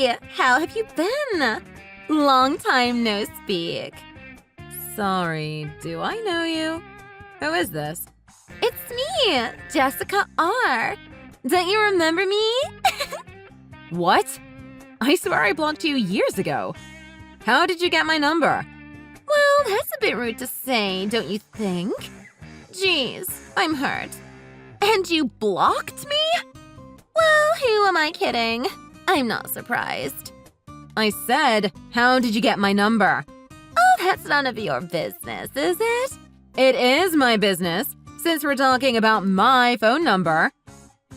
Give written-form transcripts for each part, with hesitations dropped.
Maddie! How have you been? Long time no speak. Sorry, do I know you? Who is this? It's me, Jessica R. Don't you remember me? What? I swear I blocked you years ago. How did you get my number? Well, that's a bit rude to say, don't you think? Jeez, I'm hurt. And you blocked me? Well, who am I kidding? I'm not surprised. I said, how did you get my number? Oh, that's none of your business, is it? It is my business, since we're talking about my phone number.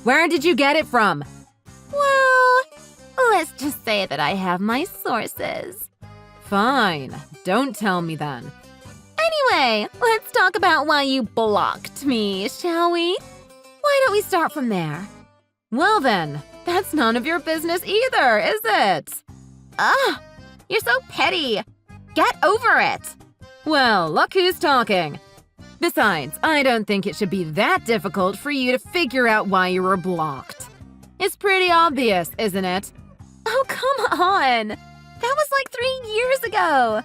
Where did you get it from? Well, let's just say that I have my sources. Fine, don't tell me then. Anyway, let's talk about why you blocked me, shall we? Why don't we start from there? Well then, that's none of your business either, is it? Ugh, you're so petty. Get over it. Well, look who's talking. Besides, I don't think it should be that difficult for you to figure out why you were blocked. It's pretty obvious, isn't it? Oh, come on. That was like 3 years ago.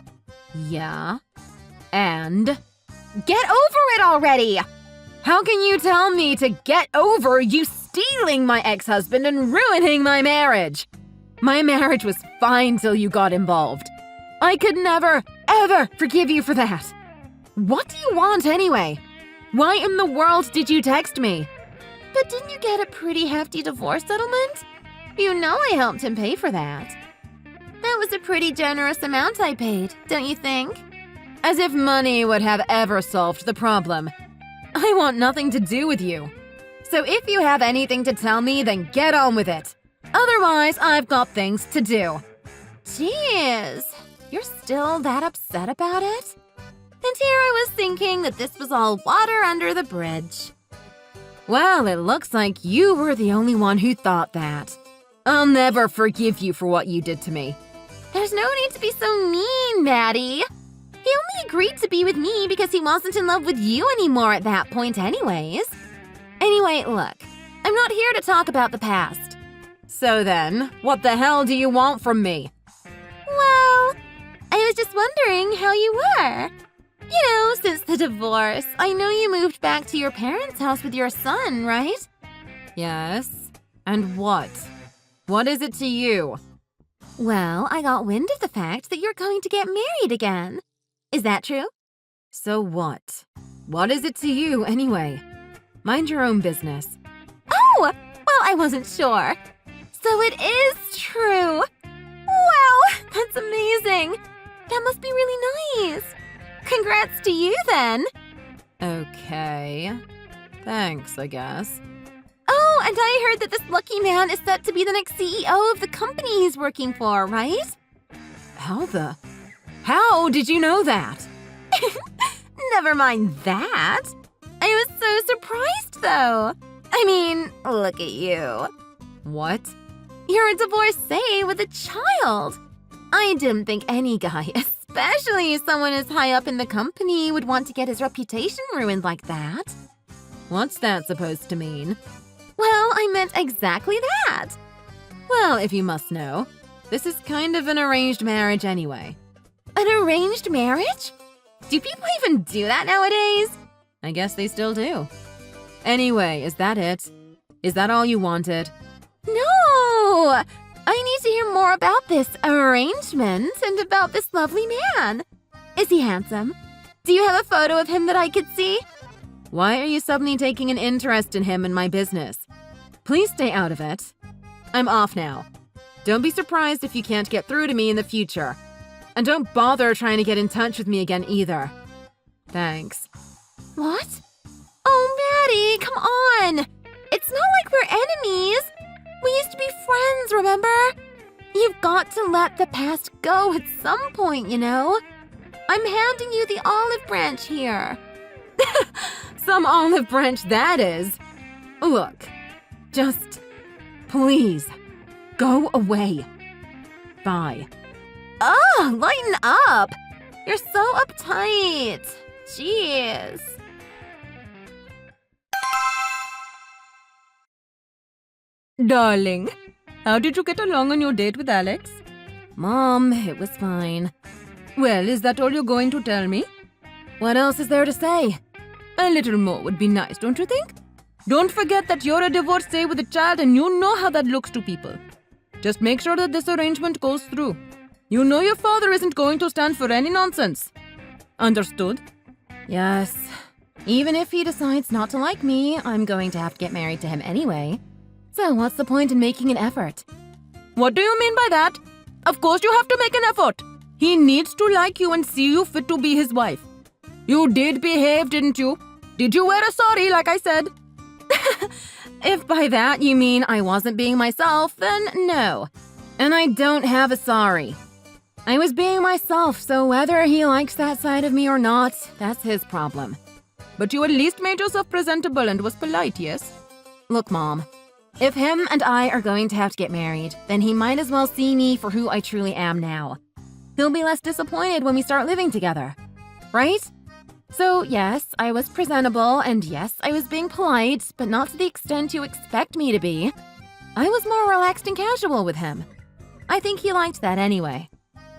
Yeah? And? Get over it already! How can you tell me to get over you stealing my ex-husband and ruining my marriage? My marriage was fine till you got involved. I could never, ever forgive you for that. What do you want anyway? Why in the world did you text me? But didn't you get a pretty hefty divorce settlement? You know I helped him pay for that. That was a pretty generous amount I paid, don't you think? As if money would have ever solved the problem. I want nothing to do with you. So if you have anything to tell me, then get on with it. Otherwise, I've got things to do. Jeez, you're still that upset about it? And here I was thinking that this was all water under the bridge. Well, it looks like you were the only one who thought that. I'll never forgive you for what you did to me. There's no need to be so mean, Maddie. He only agreed to be with me because he wasn't in love with you anymore at that point anyways. Anyway, look, I'm not here to talk about the past. So then, what the hell do you want from me? Well, I was just wondering how you were. You know, since the divorce, I know you moved back to your parents' house with your son, right? Yes. And what? What is it to you? Well, I got wind of the fact that you're going to get married again. Is that true? So what? What is it to you, anyway? Mind your own business. Oh! Well, I wasn't sure. So it is true. Wow, that's amazing. That must be really nice. Congrats to you, then. Okay. Thanks, I guess. Oh, and I heard that this lucky man is set to be the next CEO of the company he's working for, right? How did you know that? Never mind that. I was so surprised, though. I mean, look at you. What? You're a divorcee with a child. I didn't think any guy, especially someone as high up in the company, would want to get his reputation ruined like that. What's that supposed to mean? Well, I meant exactly that. Well, if you must know, this is kind of an arranged marriage anyway. An arranged marriage? Do people even do that nowadays? I guess they still do. Anyway, is that it? Is that all you wanted? No! I need to hear more about this arrangement and about this lovely man. Is he handsome? Do you have a photo of him that I could see? Why are you suddenly taking an interest in him and my business? Please stay out of it. I'm off now. Don't be surprised if you can't get through to me in the future. And don't bother trying to get in touch with me again either. Thanks. What? Oh, Maddie, come on! It's not like we're enemies. We used to be friends, remember? You've got to let the past go at some point, you know? I'm handing you the olive branch here. Some olive branch that is. Look, just please go away. Bye. Oh, lighten up. You're so uptight. Jeez. Darling, How did you get along on your date with Alex? Mom, it was fine. Well, is that all you're going to tell me? What else is there to say? A little more would be nice, don't you think? Don't forget that you're a divorcee with a child and you know how that looks to people. Just make sure that this arrangement goes through. You know your father isn't going to stand for any nonsense. Understood? Yes. Even if he decides not to like me, I'm going to have to get married to him anyway. So what's the point in making an effort? What do you mean by that? Of course you have to make an effort. He needs to like you and see you fit to be his wife. You did behave, didn't you? Did you wear a sari like I said? If by that you mean I wasn't being myself, then no. And I don't have a sari. I was being myself, so whether he likes that side of me or not, that's his problem. But you at least made yourself presentable and was polite, yes? Look, Mom, if him and I are going to have to get married, then he might as well see me for who I truly am now. He'll be less disappointed when we start living together. Right? So, yes, I was presentable, and yes, I was being polite, but not to the extent you expect me to be. I was more relaxed and casual with him. I think he liked that anyway.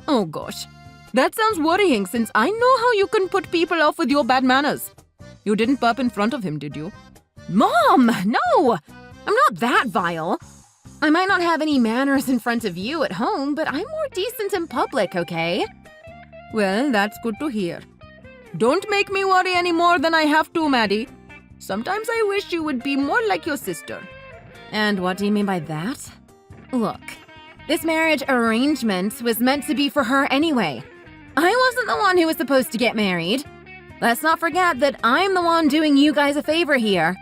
Oh gosh, that sounds worrying since I know how you can put people off with your bad manners. You didn't burp in front of him, did you? Mom, no! I'm not that vile. I might not have any manners in front of you at home, but I'm more decent in public, okay? Well, that's good to hear. Don't make me worry any more than I have to, Maddie. Sometimes I wish you would be more like your sister. And what do you mean by that? Look, this marriage arrangement was meant to be for her anyway. I wasn't the one who was supposed to get married. Let's not forget that I'm the one doing you guys a favor here.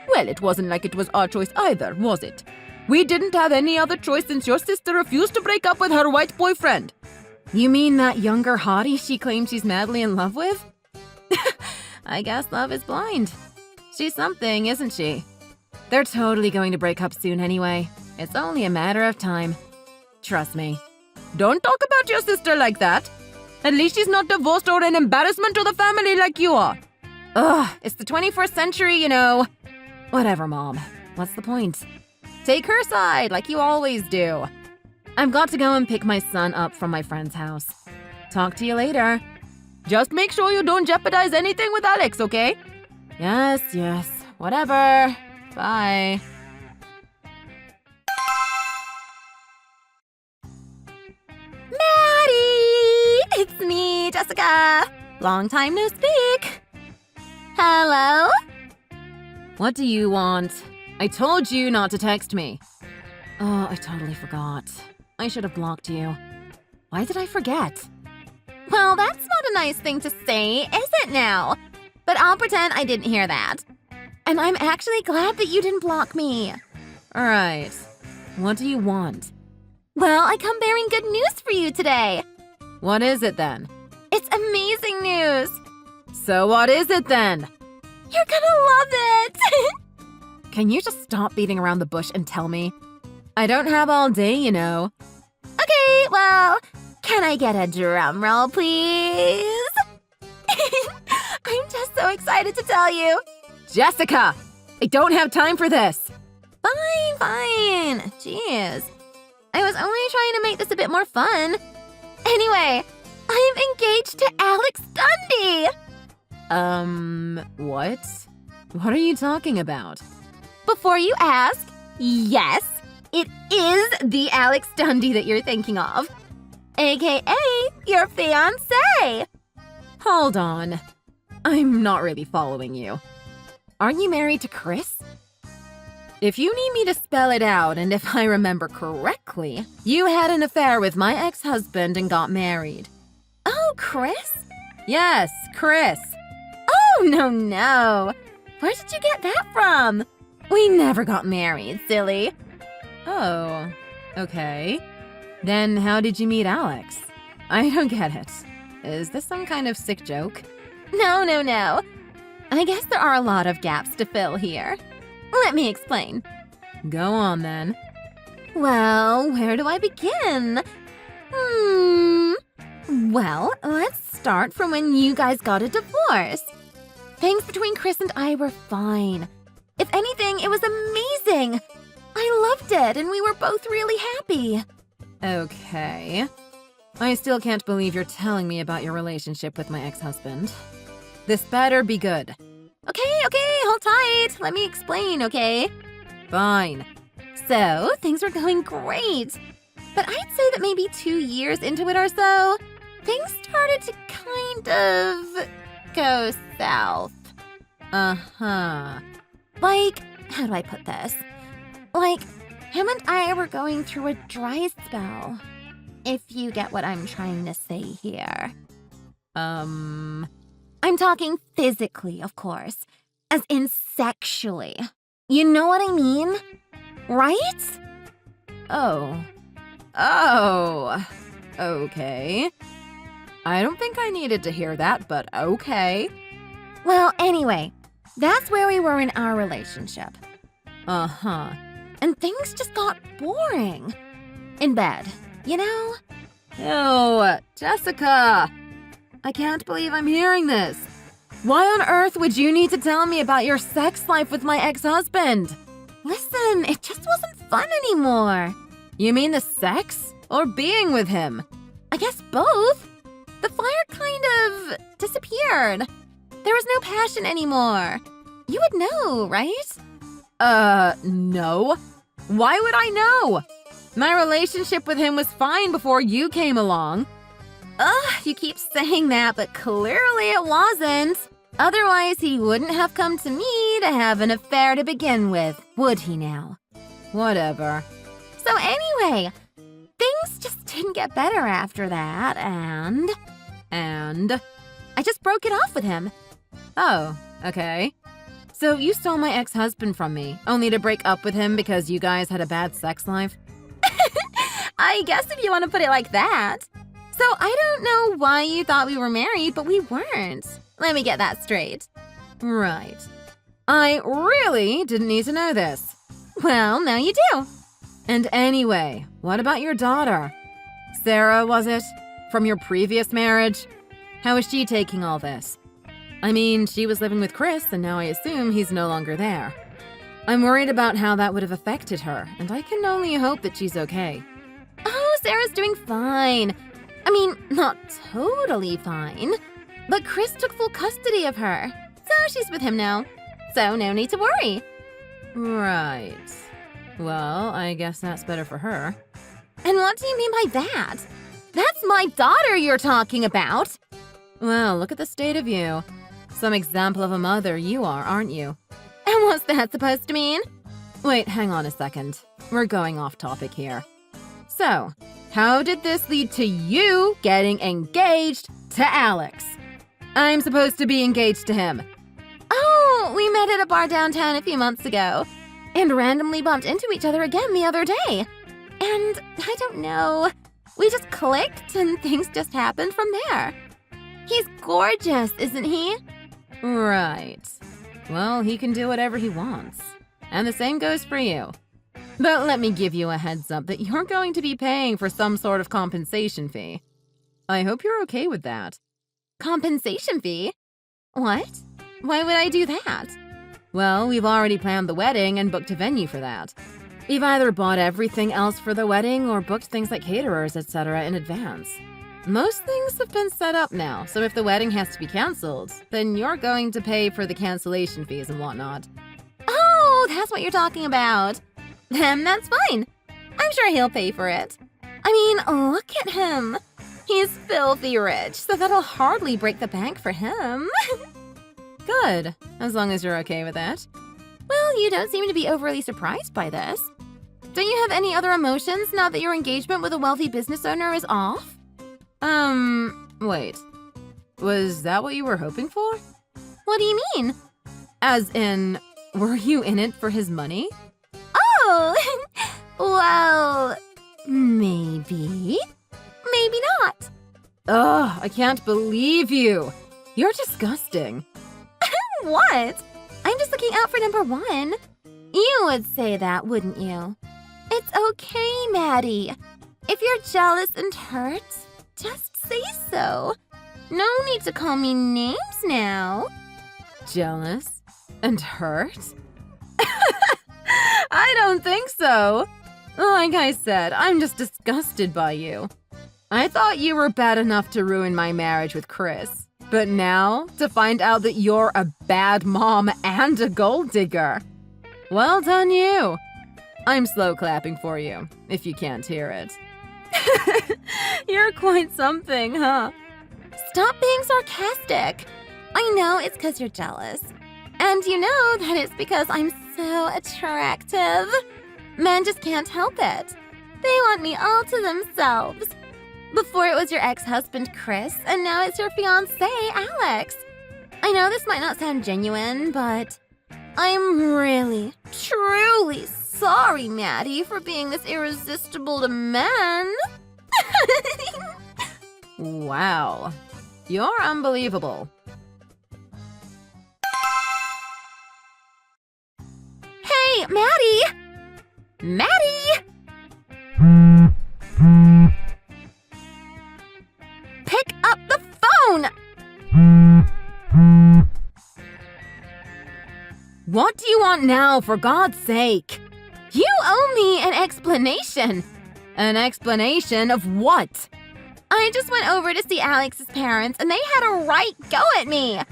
Well, it wasn't like it was our choice either, was it? We didn't have any other choice since your sister refused to break up with her white boyfriend. You mean that younger hottie she claims she's madly in love with? I guess love is blind. She's something, isn't she? They're totally going to break up soon anyway. It's only a matter of time. Trust me. Don't talk about your sister like that. At least she's not divorced or an embarrassment to the family like you are. Ugh, it's the 21st century, you know. Whatever, Mom. What's the point? Take her side like you always do. I've got to go and pick my son up from my friend's house. Talk to you later. Just make sure you don't jeopardize anything with Alex, okay? Yes. Whatever. Bye. Maddie! It's me, Jessica. Long time no speak. Hello? What do you want? I told you not to text me. Oh, I totally forgot. I should have blocked you. Why did I forget? Well, that's not a nice thing to say, is it now? But I'll pretend I didn't hear that. And I'm actually glad that you didn't block me. Alright. What do you want? Well, I come bearing good news for you today. What is it then? It's amazing news. So what is it then? You're gonna love it. Can you just stop beating around the bush and tell me? I don't have all day, you know. Okay, well, can I get a drum roll, please? I'm just so excited to tell you. Jessica! I don't have time for this. Fine. Jeez. I was only trying to make this a bit more fun. Anyway, I'm engaged to Alex Dundee. What? What are you talking about? Before you ask, yes, it is the Alex Dundee that you're thinking of. AKA your fiancé. Hold on. I'm not really following you. Aren't you married to Chris? If you need me to spell it out, and if I remember correctly, you had an affair with my ex-husband and got married. Oh, Chris? Yes, Chris. Oh, no. Where did you get that from? We never got married, silly. Oh, okay. Then how did you meet Alex? I don't get it. Is this some kind of sick joke? No. I guess there are a lot of gaps to fill here. Let me explain. Go on, then. Well, where do I begin? Well, let's start from when you guys got a divorce. Things between Chris and I were fine. If anything, it was amazing. I loved it, and we were both really happy. Okay. I still can't believe you're telling me about your relationship with my ex-husband. This better be good. Okay, hold tight. Let me explain, okay? Fine. So, things were going great. But I'd say that maybe 2 years into it or so, things started to kind of go south. Uh-huh. Like, how do I put this? Like, him and I were going through a dry spell. If you get what I'm trying to say here. I'm talking physically, of course. As in sexually. You know what I mean? Right? Oh, okay. I don't think I needed to hear that, but okay. Well, anyway, that's where we were in our relationship. Uh-huh. And things just got boring. In bed, you know? Ew, Jessica! I can't believe I'm hearing this. Why on earth would you need to tell me about your sex life with my ex-husband? Listen, it just wasn't fun anymore. You mean the sex or being with him? I guess both. The fire kind of disappeared. There was no passion anymore. You would know, right? No. Why would I know? My relationship with him was fine before you came along. You keep saying that, but clearly it wasn't. Otherwise, he wouldn't have come to me to have an affair to begin with, would he now? Whatever. So anyway, things just didn't get better after that, and I just broke it off with him. Oh, okay. So you stole my ex-husband from me, only to break up with him because you guys had a bad sex life? I guess if you want to put it like that. So I don't know why you thought we were married, but we weren't. Let me get that straight. Right. I really didn't need to know this. Well, now you do. And anyway, what about your daughter? Sarah, was it? From your previous marriage? How is she taking all this? I mean, she was living with Chris, and now I assume he's no longer there. I'm worried about how that would have affected her, and I can only hope that she's okay. Oh, Sarah's doing fine. I mean, not totally fine. But Chris took full custody of her, so she's with him now. So no need to worry. Right. Well, I guess that's better for her. And what do you mean by that? That's my daughter you're talking about. Well, look at the state of you. Some example of a mother you are, aren't you? And what's that supposed to mean? Wait, hang on a second. We're going off topic here. So, how did this lead to you getting engaged to Alex? I'm supposed to be engaged to him. Oh, we met at a bar downtown a few months ago and randomly bumped into each other again the other day. And I don't know, we just clicked and things just happened from there. He's gorgeous, isn't he? Right. Well, he can do whatever he wants. And the same goes for you. But let me give you a heads up that you're going to be paying for some sort of compensation fee. I hope you're okay with that. Compensation fee? What? Why would I do that? Well, we've already planned the wedding and booked a venue for that. We've either bought everything else for the wedding or booked things like caterers, etc. in advance. Most things have been set up now, so if the wedding has to be cancelled, then you're going to pay for the cancellation fees and whatnot. Oh, that's what you're talking about. Then that's fine. I'm sure he'll pay for it. I mean, look at him. He's filthy rich, so that'll hardly break the bank for him. Good, as long as you're okay with that. Well, you don't seem to be overly surprised by this. Don't you have any other emotions now that your engagement with a wealthy business owner is off? Wait. Was that what you were hoping for? What do you mean? As in, were you in it for his money? Oh, well, maybe. Maybe not. Ugh, I can't believe you. You're disgusting. What? I'm just looking out for number one. You would say that, wouldn't you? It's okay, Maddie. If you're jealous and hurt, just say so. No need to call me names now. Jealous and hurt? I don't think so. Like I said, I'm just disgusted by you. I thought you were bad enough to ruin my marriage with Chris. But now, to find out that you're a bad mom and a gold digger. Well done you. I'm slow clapping for you, if you can't hear it. You're quite something, huh? Stop being sarcastic. I know it's because you're jealous. And you know that it's because I'm so attractive. Men just can't help it. They want me all to themselves. Before it was your ex-husband, Chris, and now it's your fiancé, Alex. I know this might not sound genuine, but I'm really, truly sorry, Maddie, for being this irresistible to men. Wow. You're unbelievable. Hey, Maddie! Maddie! Pick up the phone! What do you want now, for God's sake? You owe me an explanation. An explanation of what? I just went over to see Alex's parents, and they had a right go at me. I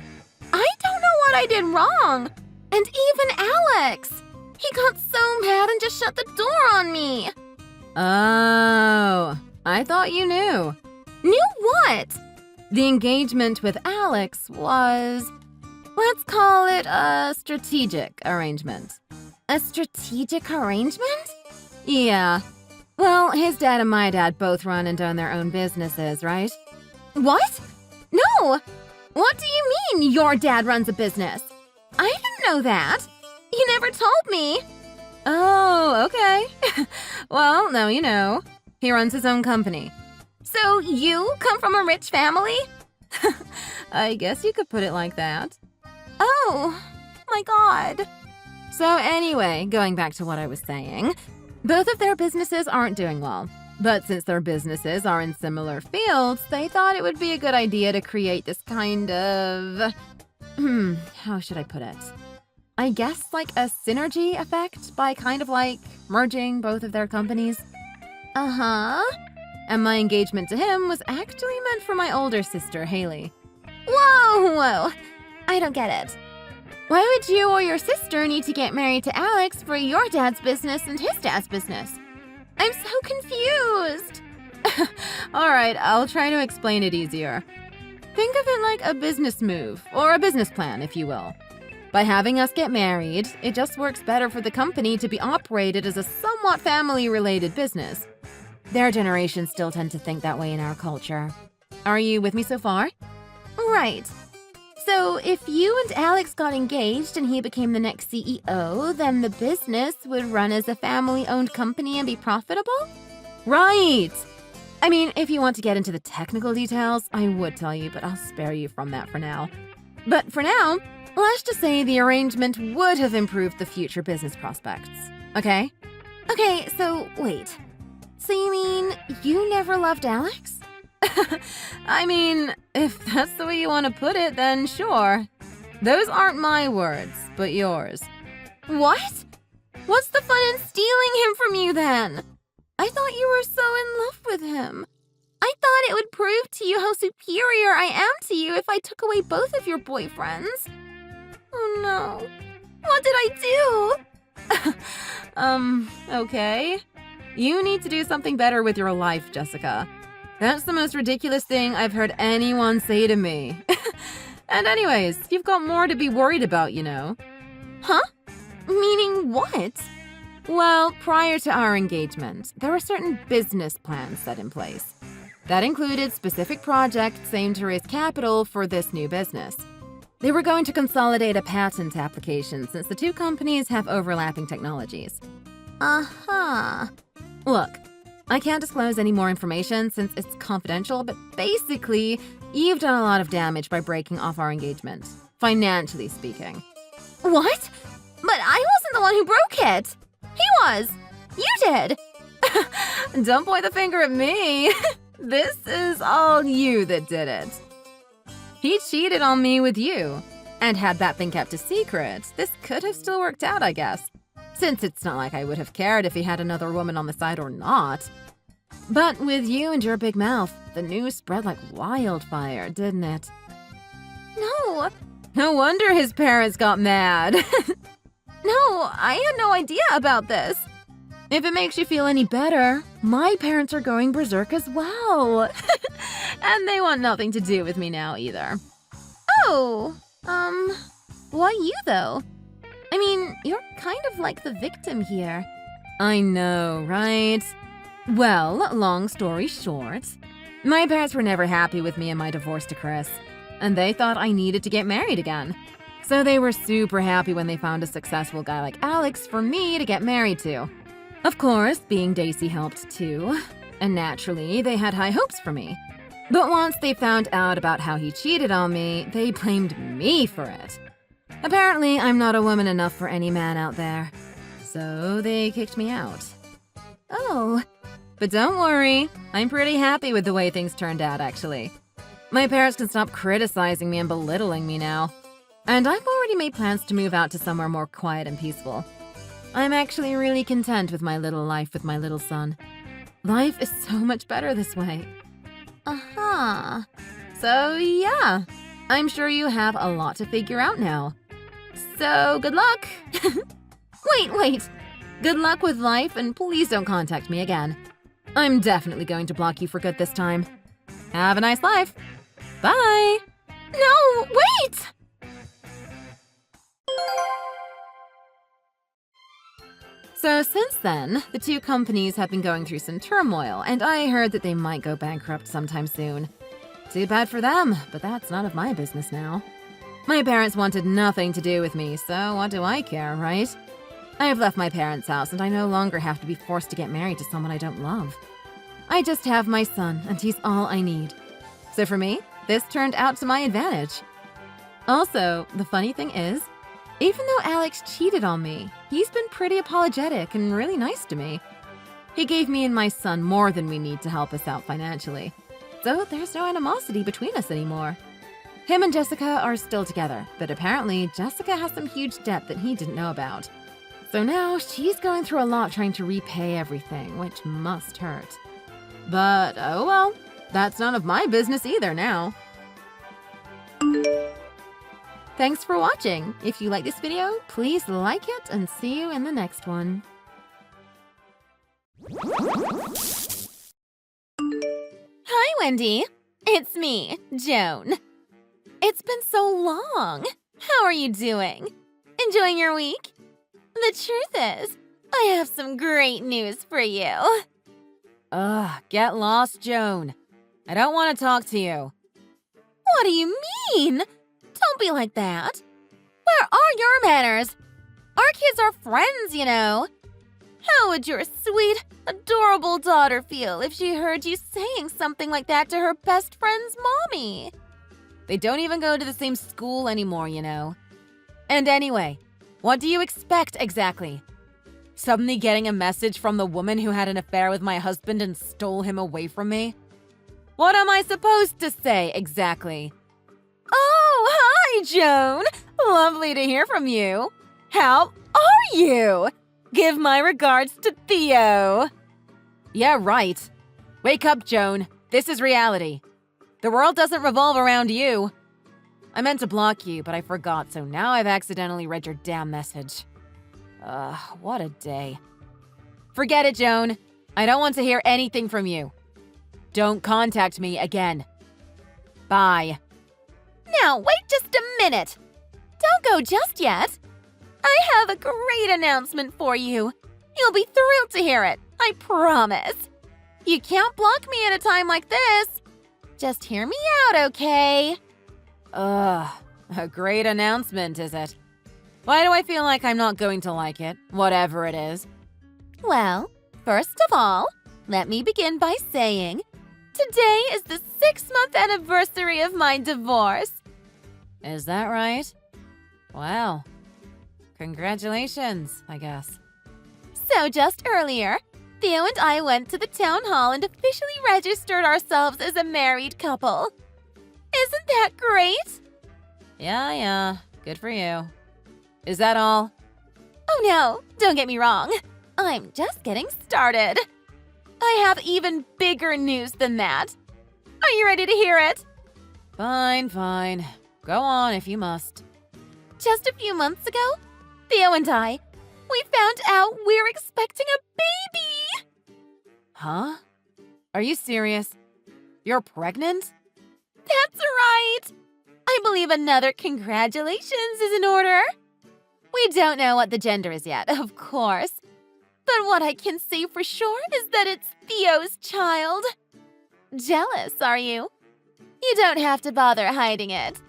don't know what I did wrong. And even Alex. He got so mad and just shut the door on me. Oh, I thought you knew. Knew what? The engagement with Alex was, let's call it a strategic arrangement. A strategic arrangement? Yeah. Well, his dad and my dad both run and own their own businesses, right? What? No! What do you mean your dad runs a business? I didn't know that. You never told me. Oh, okay. Well, now you know. He runs his own company. So you come from a rich family? I guess you could put it like that. Oh, my God. So anyway, going back to what I was saying, both of their businesses aren't doing well. But since their businesses are in similar fields, they thought it would be a good idea to create this kind of... how should I put it? I guess like a synergy effect by kind of like merging both of their companies. Uh-huh. And my engagement to him was actually meant for my older sister, Haley. Whoa! I don't get it. Why would you or your sister need to get married to Alex for your dad's business and his dad's business? I'm so confused. All right, I'll try to explain it easier. Think of it like a business move, or a business plan, if you will. By having us get married, it just works better for the company to be operated as a somewhat family-related business. Their generation still tend to think that way in our culture. Are you with me so far? Right. So if you and Alex got engaged and he became the next CEO, then the business would run as a family-owned company and be profitable? Right! I mean, if you want to get into the technical details, I would tell you, but I'll spare you from that for now. But for now, let's just say the arrangement would have improved the future business prospects. Okay? Okay, so wait. So you mean you never loved Alex? I mean, if that's the way you want to put it, then sure. Those aren't my words, but yours. What? What's the fun in stealing him from you then? I thought you were so in love with him. I thought it would prove to you how superior I am to you if I took away both of your boyfriends. Oh no. What did I do? Okay. You need to do something better with your life, Jessica. That's the most ridiculous thing I've heard anyone say to me. And anyways, you've got more to be worried about, you know. Huh? Meaning what? Well, prior to our engagement, there were certain business plans set in place. That included specific projects aimed to raise capital for this new business. They were going to consolidate a patent application since the two companies have overlapping technologies. Uh-huh. Look, I can't disclose any more information since it's confidential, but basically, you've done a lot of damage by breaking off our engagement, financially speaking. What? But I wasn't the one who broke it. He was. You did. Don't point the finger at me. This is all you that did it. He cheated on me with you. And had that been kept a secret, this could have still worked out, I guess. since it's not like I would have cared if he had another woman on the side or not. But with you and your big mouth, the news spread like wildfire, didn't it? No, No wonder his parents got mad. no, I had no idea about this. If it makes you feel any better, my parents are going berserk as well. And they want nothing to do with me now either. Oh, why you though? I mean, you're kind of like the victim here. I know, right? Well, long story short, my parents were never happy with me and my divorce to Chris, and they thought I needed to get married again. So they were super happy when they found a successful guy like Alex for me to get married to. Of course, being Daisy helped too, and naturally, they had high hopes for me. But once they found out about how he cheated on me, they blamed me for it. Apparently, I'm not a woman enough for any man out there. So they kicked me out. Oh, But don't worry, I'm pretty happy with the way things turned out, actually. My parents can stop criticizing me and belittling me now. And I've already made plans to move out to somewhere more quiet and peaceful. I'm actually really content with my little life with my little son. Life is so much better this way. uh-huh. So yeah, I'm sure you have a lot to figure out now. So good luck! Wait. Good luck with life, and please don't contact me again. I'm definitely going to block you for good this time. Have a nice life. Bye! No, wait! So since then, the two companies have been going through some turmoil, and I heard that they might go bankrupt sometime soon. Too bad for them, but that's none of my business now. My parents wanted nothing to do with me, so what do I care, right? I have left my parents' house, and I no longer have to be forced to get married to someone I don't love. I just have my son, and he's all I need. So for me, this turned out to my advantage. Also, the funny thing is, even though Alex cheated on me, he's been pretty apologetic and really nice to me. He gave me and my son more than we need to help us out financially. So there's no animosity between us anymore. Him and Jessica are still together, but apparently Jessica has some huge debt that he didn't know about. So now she's going through a lot trying to repay everything, which must hurt. But oh well, that's none of my business either now. Thanks for watching. If you like this video, please like it and see you in the next one. Hi, Wendy. It's me, Joan. It's been so long. How are you doing? Enjoying your week? The truth is, I have some great news for you. Ugh, get lost, Joan. I don't want to talk to you. What do you mean? Don't be like that. Where are your manners? Our kids are friends, you know. How would your sweet, adorable daughter feel if she heard you saying something like that to her best friend's mommy? They don't even go to the same school anymore, you know. And anyway, what do you expect exactly? Suddenly getting a message from the woman who had an affair with my husband and stole him away from me? What am I supposed to say exactly? Oh, hi, Joan. Lovely to hear from you. How are you? Give my regards to Theo. Yeah, right. Wake up, Joan. This is reality. The world doesn't revolve around you. I meant to block you, but I forgot, so now I've accidentally read your damn message. Ugh, what a day. Forget it, Joan. I don't want to hear anything from you. Don't contact me again. Bye. Now, wait just a minute. Don't go just yet. I have a great announcement for you. You'll be thrilled to hear it, I promise. You can't block me at a time like this. Just hear me out, okay? Ugh, a great announcement, is it? Why do I feel like I'm not going to like it, whatever it is? Well, first of all, let me begin by saying, today is the 6-month anniversary of my divorce. Is that right? Wow. Congratulations, I guess. So just earlier, Theo and I went to the town hall and officially registered ourselves as a married couple. Isn't that great? Yeah, good for you. Is that all? Oh no, don't get me wrong. I'm just getting started. I have even bigger news than that. Are you ready to hear it? Fine, fine. Go on if you must. Just a few months ago, Theo and I, we found out we're expecting a baby! Huh? Are you serious? You're pregnant? That's right! I believe another congratulations is in order. We don't know what the gender is yet, of course. But what I can say for sure is that it's Theo's child. Jealous, are you? You don't have to bother hiding it.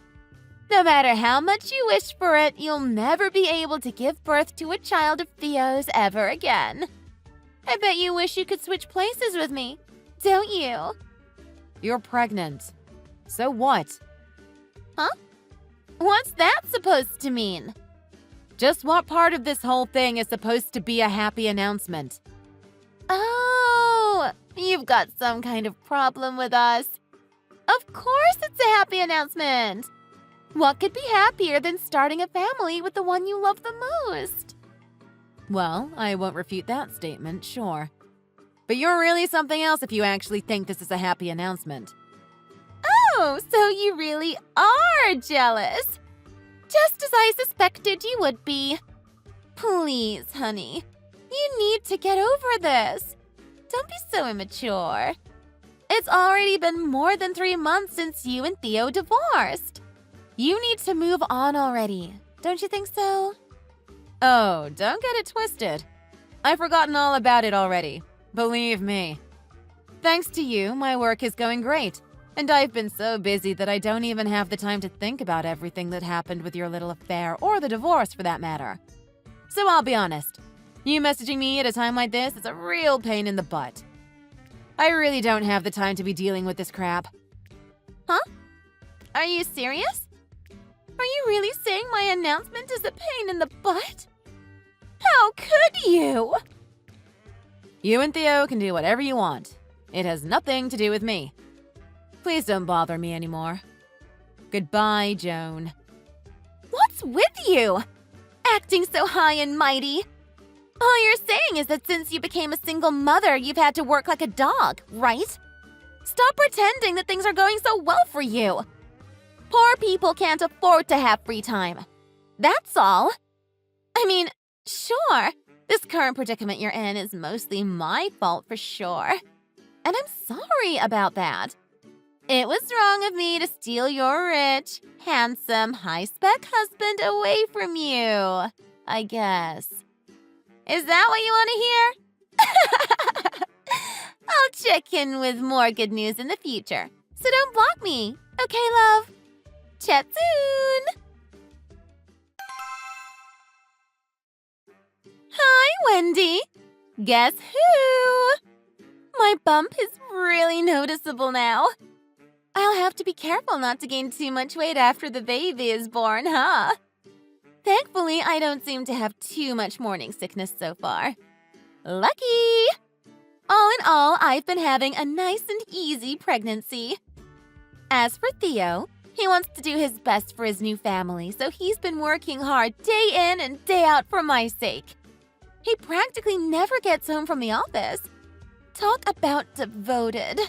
No matter how much you wish for it, you'll never be able to give birth to a child of Theo's ever again. I bet you wish you could switch places with me, don't you? You're pregnant. So what? Huh? What's that supposed to mean? Just what part of this whole thing is supposed to be a happy announcement? Oh, you've got some kind of problem with us. Of course it's a happy announcement. What could be happier than starting a family with the one you love the most? Well, I won't refute that statement, sure. But you're really something else if you actually think this is a happy announcement. Oh, so you really are jealous. Just as I suspected you would be. Please, honey. You need to get over this. Don't be so immature. It's already been more than 3 months since you and Theo divorced. You need to move on already. Don't you think so? Oh, don't get it twisted. I've forgotten all about it already. Believe me. Thanks to you, my work is going great. And I've been so busy that I don't even have the time to think about everything that happened with your little affair, or the divorce for that matter. So I'll be honest. You messaging me at a time like this is a real pain in the butt. I really don't have the time to be dealing with this crap. Huh? Are you serious? Are you really saying my announcement is a pain in the butt? How could you? You and Theo can do whatever you want. It has nothing to do with me. Please don't bother me anymore. Goodbye, Joan. What's with you? Acting so high and mighty. All you're saying is that since you became a single mother, you've had to work like a dog, right? Stop pretending that things are going so well for you. Poor people can't afford to have free time. That's all. I mean, sure, this current predicament you're in is mostly my fault for sure. And I'm sorry about that. It was wrong of me to steal your rich, handsome, high-spec husband away from you, I guess. Is that what you want to hear? I'll check in with more good news in the future, so don't block me, okay, love? Chat soon! Hi, Wendy! Guess who? My bump is really noticeable now. I'll have to be careful not to gain too much weight after the baby is born, huh? Thankfully, I don't seem to have too much morning sickness so far. Lucky! All in all, I've been having a nice and easy pregnancy. As for Theo, he wants to do his best for his new family, so he's been working hard day in and day out for my sake. He practically never gets home from the office. Talk about devoted.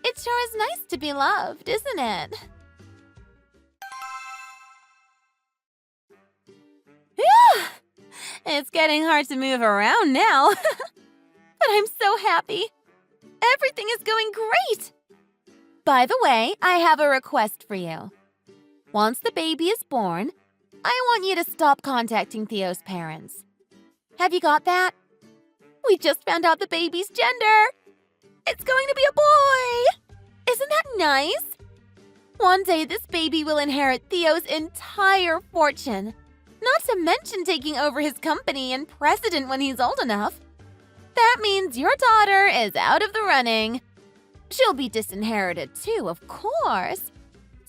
It sure is nice to be loved, isn't it? Yeah, it's getting hard to move around now. But I'm so happy. Everything is going great. By the way, I have a request for you. Once the baby is born, I want you to stop contacting Theo's parents. Have you got that? We just found out the baby's gender. It's going to be a boy! Isn't that nice? One day this baby will inherit Theo's entire fortune. Not to mention taking over his company and president when he's old enough. That means your daughter is out of the running. She'll be disinherited too, of course.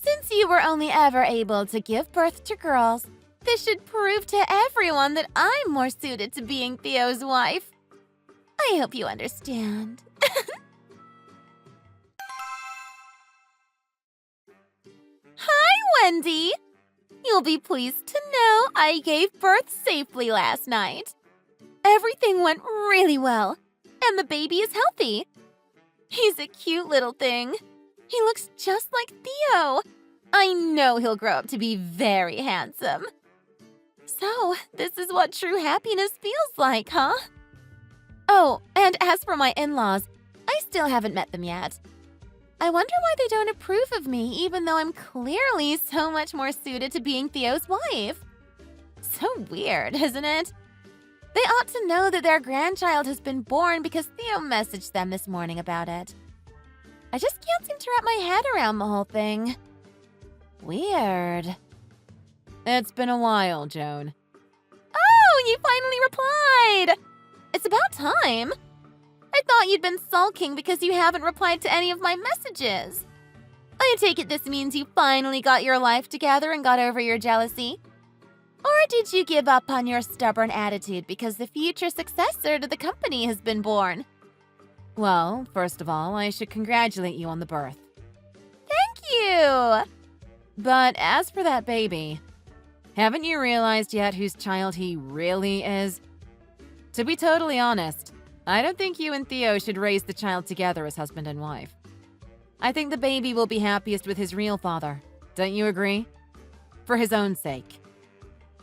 Since you were only ever able to give birth to girls, this should prove to everyone that I'm more suited to being Theo's wife. I hope you understand. Hi, Wendy! You'll be pleased to know I gave birth safely last night. Everything went really well, and the baby is healthy. He's a cute little thing. He looks just like Theo. I know he'll grow up to be very handsome. So, this is what true happiness feels like, huh? Oh, and as for my in-laws, I still haven't met them yet. I wonder why they don't approve of me, even though I'm clearly so much more suited to being Theo's wife. So weird, isn't it? They ought to know that their grandchild has been born because Theo messaged them this morning about it. I just can't seem to wrap my head around the whole thing. Weird. It's been a while, Joan. Oh, you finally replied! It's about time. I thought you'd been sulking because you haven't replied to any of my messages. I take it this means you finally got your life together and got over your jealousy. Or did you give up on your stubborn attitude because the future successor to the company has been born? Well, first of all, I should congratulate you on the birth. Thank you! But as for that baby, haven't you realized yet whose child he really is? To be totally honest, I don't think you and Theo should raise the child together as husband and wife. I think the baby will be happiest with his real father. Don't you agree? For his own sake.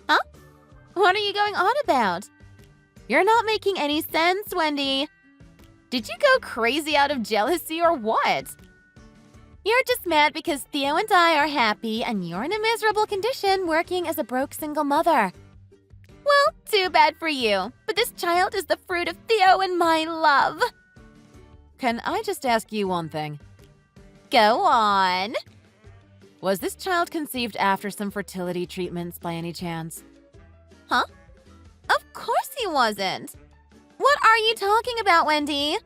Huh? What are you going on about? You're not making any sense, Wendy. Did you go crazy out of jealousy or what? You're just mad because Theo and I are happy and you're in a miserable condition working as a broke single mother. Well, too bad for you, but this child is the fruit of Theo and my love. Can I just ask you one thing? Go on. Was this child conceived after some fertility treatments by any chance? Huh? Of course he wasn't. What are you talking about, Wendy?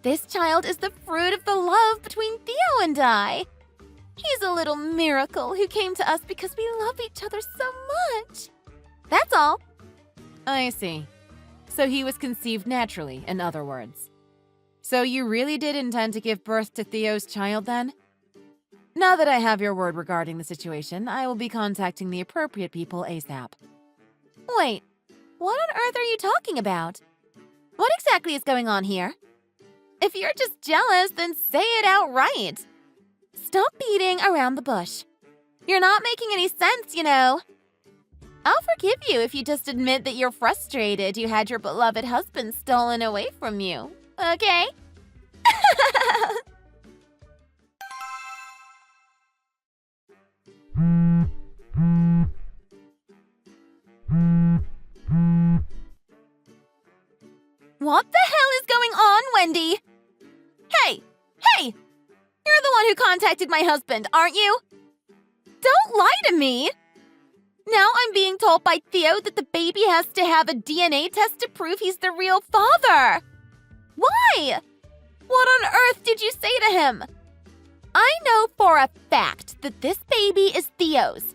This child is the fruit of the love between Theo and I. He's a little miracle who came to us because we love each other so much. That's all. I see. So he was conceived naturally, in other words. So you really did intend to give birth to Theo's child then? Now that I have your word regarding the situation, I will be contacting the appropriate people ASAP. Wait, what on earth are you talking about? What exactly is going on here? If you're just jealous, then say it outright. Stop beating around the bush. You're not making any sense, you know. I'll forgive you if you just admit that you're frustrated you had your beloved husband stolen away from you, okay? What the hell is going on, Wendy? Hey! You're the one who contacted my husband, aren't you? Don't lie to me! Now I'm being told by Theo that the baby has to have a DNA test to prove he's the real father. Why? What on earth did you say to him? I know for a fact that this baby is Theo's.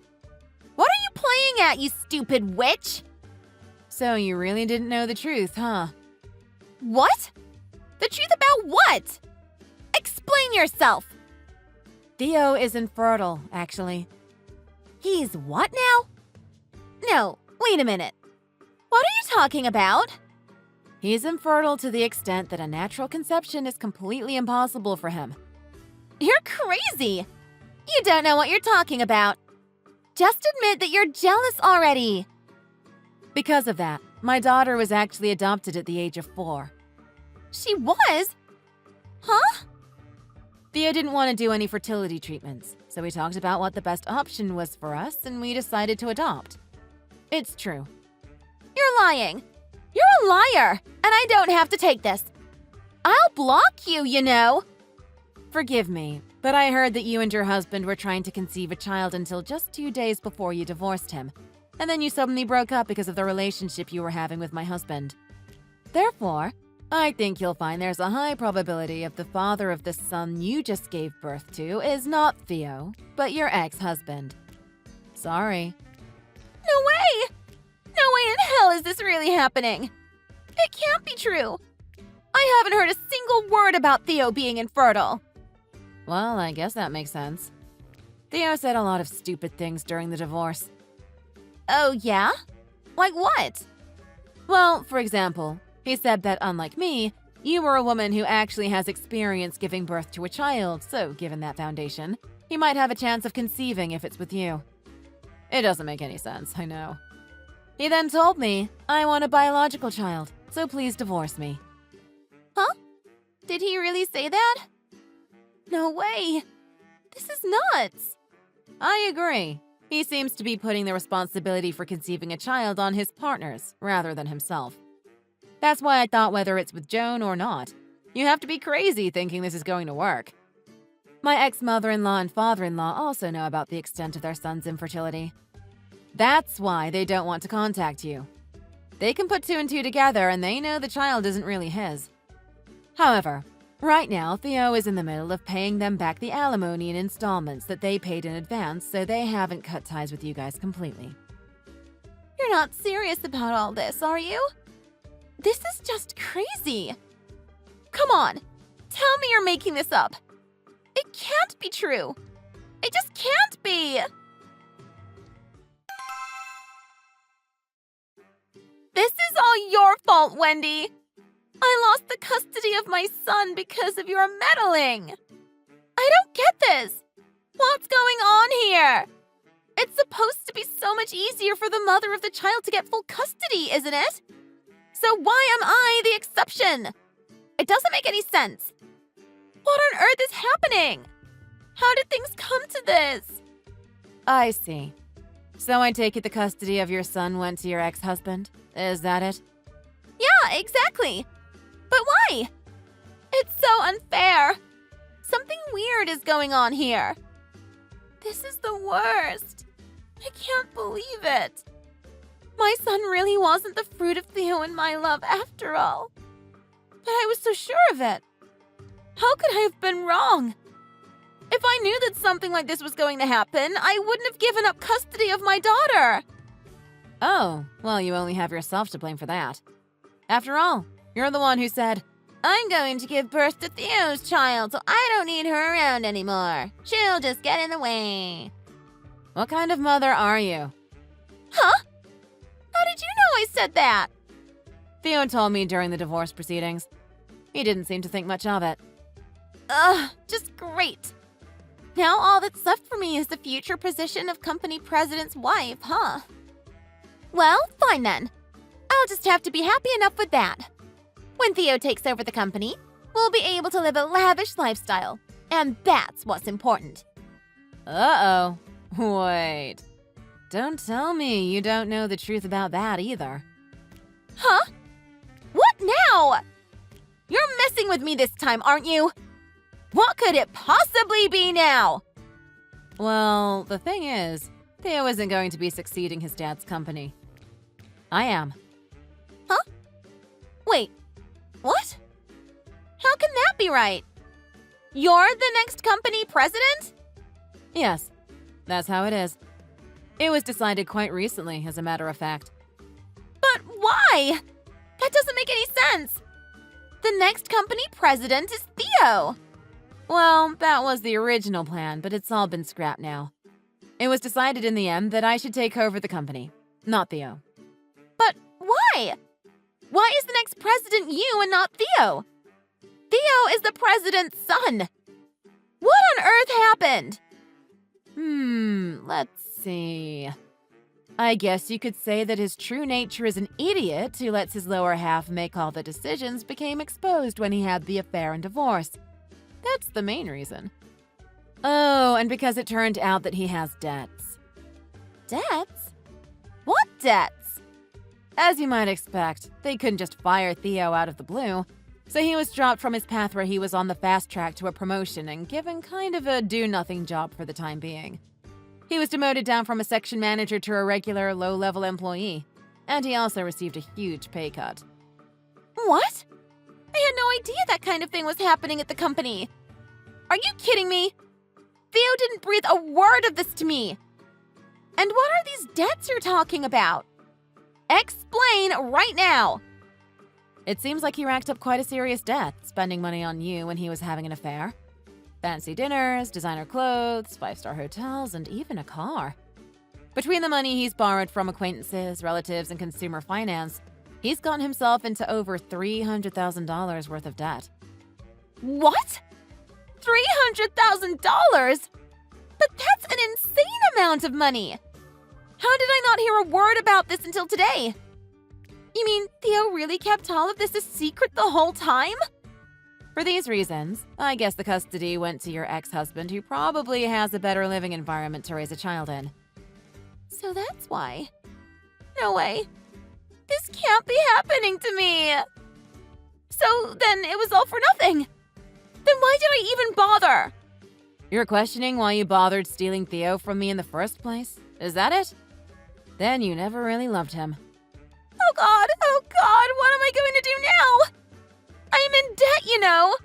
What are you playing at, you stupid witch? So you really didn't know the truth, huh? What? The truth about what? Explain yourself. Theo is infertile, actually. He's what now? No, wait a minute. What are you talking about? He's infertile to the extent that a natural conception is completely impossible for him. You're crazy. You don't know what you're talking about. Just admit that you're jealous already. Because of that, my daughter was actually adopted at the age of 4. She was? Huh? Theo didn't want to do any fertility treatments, so we talked about what the best option was for us and we decided to adopt. It's true. You're lying. You're a liar, and I don't have to take this. I'll block you, you know. Forgive me, but I heard that you and your husband were trying to conceive a child until just 2 days before you divorced him, and then you suddenly broke up because of the relationship you were having with my husband. Therefore, I think you'll find there's a high probability of the father of the son you just gave birth to is not Theo, but your ex-husband. Sorry. No way! No way in hell is this really happening. It can't be true. I haven't heard a single word about Theo being infertile. Well, I guess that makes sense. Theo said a lot of stupid things during the divorce. Oh, yeah? Like what? Well, for example, he said that unlike me, you were a woman who actually has experience giving birth to a child, so given that foundation, he might have a chance of conceiving if it's with you. It doesn't make any sense, I know. He then told me, I want a biological child, so please divorce me. Huh? Did he really say that? No way. This is nuts. I agree. He seems to be putting the responsibility for conceiving a child on his partners, rather than himself. That's why I thought whether it's with Joan or not, you have to be crazy thinking this is going to work. My ex-mother-in-law and father-in-law also know about the extent of their son's infertility. That's why they don't want to contact you. They can put 2 and 2 together and they know the child isn't really his. However, right now, Theo is in the middle of paying them back the alimony in installments that they paid in advance, so they haven't cut ties with you guys completely. You're not serious about all this, are you? This is just crazy. Come on, tell me you're making this up. It can't be true. It just can't be. This is all your fault, Wendy. I lost the custody of my son because of your meddling. I don't get this. What's going on here? It's supposed to be so much easier for the mother of the child to get full custody, isn't it? So why am I the exception? It doesn't make any sense. What on earth is happening? How did things come to this? I see. So I take it the custody of your son went to your ex-husband? Is that it? Yeah, exactly. But why? It's so unfair. Something weird is going on here. This is the worst. I can't believe it. My son really wasn't the fruit of Theo and my love after all. But I was so sure of it. How could I have been wrong? If I knew that something like this was going to happen, I wouldn't have given up custody of my daughter. Oh, well, you only have yourself to blame for that. After all, you're the one who said, I'm going to give birth to Theo's child, so I don't need her around anymore. She'll just get in the way. What kind of mother are you? Huh? How did you know I said that? Theo told me during the divorce proceedings. He didn't seem to think much of it. Just great. Now all that's left for me is the future position of company president's wife, huh? Well, fine then. I'll just have to be happy enough with that. When Theo takes over the company, we'll be able to live a lavish lifestyle. And that's what's important. Uh-oh. Wait. Don't tell me you don't know the truth about that either. Huh? What now? You're messing with me this time, aren't you? What could it possibly be now? Well, the thing is, Theo isn't going to be succeeding his dad's company. I am. Huh? Wait, what? How can that be right? You're the next company president? Yes, that's how it is. It was decided quite recently, as a matter of fact. But why? That doesn't make any sense. The next company president is Theo. Well, that was the original plan, but it's all been scrapped now. It was decided in the end that I should take over the company, not Theo. But why? Why is the next president you and not Theo? Theo is the president's son. What on earth happened? Let's see. I guess you could say that his true nature as an idiot who lets his lower half make all the decisions became exposed when he had the affair and divorce. That's the main reason. Oh, and because it turned out that he has debts. Debts? What debts? As you might expect, they couldn't just fire Theo out of the blue, so he was dropped from his path where he was on the fast track to a promotion and given kind of a do-nothing job for the time being. He was demoted down from a section manager to a regular low-level employee, and he also received a huge pay cut. What? I had no idea that kind of thing was happening at the company. Are you kidding me? Theo didn't breathe a word of this to me. And what are these debts you're talking about? Explain right now. It seems like he racked up quite a serious debt, spending money on you when he was having an affair. Fancy dinners, designer clothes, 5-star hotels, and even a car. Between the money he's borrowed from acquaintances, relatives, and consumer finance, he's gotten himself into over $300,000 worth of debt. What? $300,000? But that's an insane amount of money! How did I not hear a word about this until today? You mean Theo really kept all of this a secret the whole time? For these reasons, I guess the custody went to your ex-husband, who probably has a better living environment to raise a child in. So that's why. No way. This can't be happening to me. So then it was all for nothing. Then why did I even bother? You're questioning why you bothered stealing Theo from me in the first place? Is that it? Then you never really loved him. Oh God, what am I going to do now? I am in debt, you know.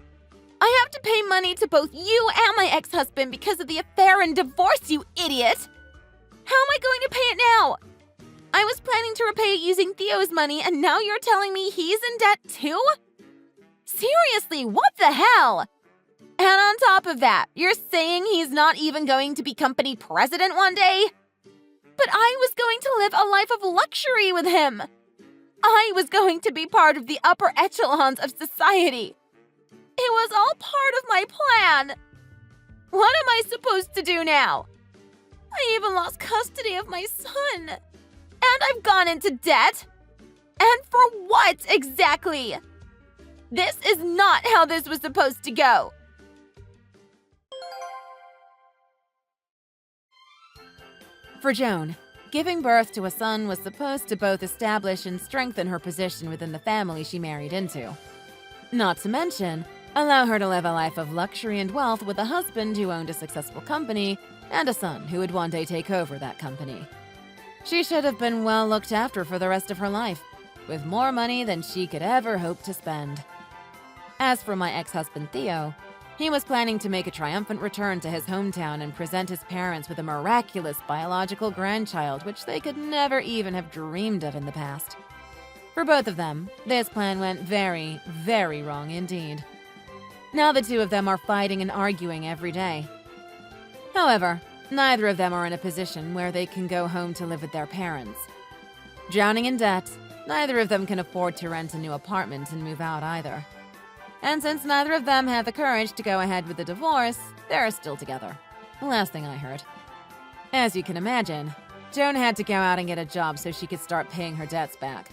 I have to pay money to both you and my ex-husband because of the affair and divorce, you idiot. How am I going to pay it now? I was planning to repay it using Theo's money, and now you're telling me he's in debt too? Seriously, what the hell? And on top of that, you're saying he's not even going to be company president one day? But I was going to live a life of luxury with him. I was going to be part of the upper echelons of society. It was all part of my plan. What am I supposed to do now? I even lost custody of my son. And I've gone into debt. And for what exactly? This is not how this was supposed to go. For Joan, giving birth to a son was supposed to both establish and strengthen her position within the family she married into. Not to mention, allow her to live a life of luxury and wealth with a husband who owned a successful company and a son who would one day take over that company. She should have been well looked after for the rest of her life, with more money than she could ever hope to spend. As for my ex-husband Theo, he was planning to make a triumphant return to his hometown and present his parents with a miraculous biological grandchild which they could never even have dreamed of in the past. For both of them, this plan went very, very wrong indeed. Now the two of them are fighting and arguing every day. However, neither of them are in a position where they can go home to live with their parents. Drowning in debt, neither of them can afford to rent a new apartment and move out either. And since neither of them had the courage to go ahead with the divorce, they're still together. The last thing I heard. As you can imagine, Joan had to go out and get a job so she could start paying her debts back.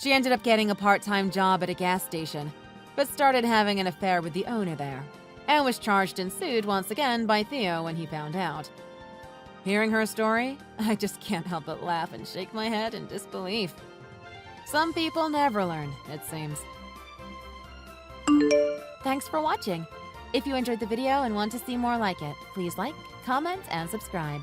She ended up getting a part-time job at a gas station, but started having an affair with the owner there, and was charged and sued once again by Theo when he found out. Hearing her story, I just can't help but laugh and shake my head in disbelief. Some people never learn, it seems. Thanks for watching. If you enjoyed the video and want to see more like it, please like, comment, and subscribe.